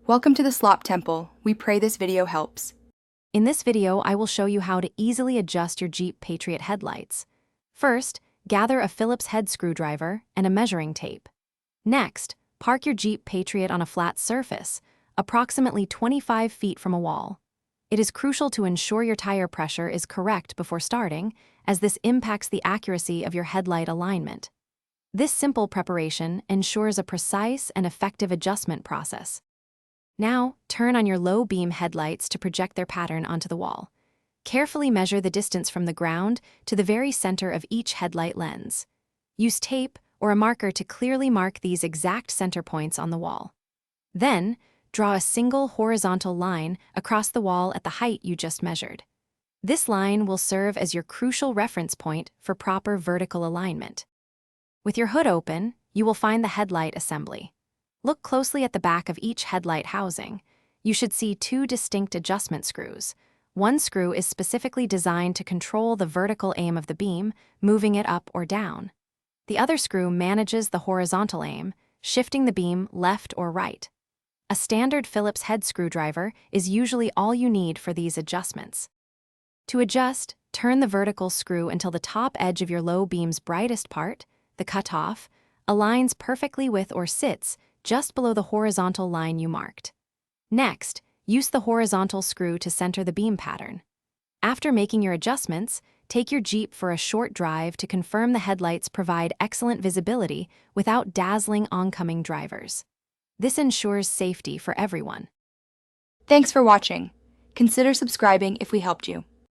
Welcome to the Slop Temple. We pray this video helps. In this video, I will show you how to easily adjust your Jeep Patriot headlights. First, gather a Phillips head screwdriver and a measuring tape. Next, park your Jeep Patriot on a flat surface, approximately 25 feet from a wall. It is crucial to ensure your tire pressure is correct before starting, as this impacts the accuracy of your headlight alignment. This simple preparation ensures a precise and effective adjustment process. Now, turn on your low beam headlights to project their pattern onto the wall. Carefully measure the distance from the ground to the very center of each headlight lens. Use tape or a marker to clearly mark these exact center points on the wall. Then, draw a single horizontal line across the wall at the height you just measured. This line will serve as your crucial reference point for proper vertical alignment. With your hood open, you will find the headlight assembly. Look closely at the back of each headlight housing. You should see two distinct adjustment screws. One screw is specifically designed to control the vertical aim of the beam, moving it up or down. The other screw manages the horizontal aim, shifting the beam left or right. A standard Phillips head screwdriver is usually all you need for these adjustments. To adjust, turn the vertical screw until the top edge of your low beam's brightest part, the cutoff, aligns perfectly with or sits just below the horizontal line you marked. Next, use the horizontal screw to center the beam pattern. After making your adjustments, take your Jeep for a short drive to confirm the headlights provide excellent visibility without dazzling oncoming drivers. This ensures safety for everyone. Thanks for watching. Consider subscribing if we helped you.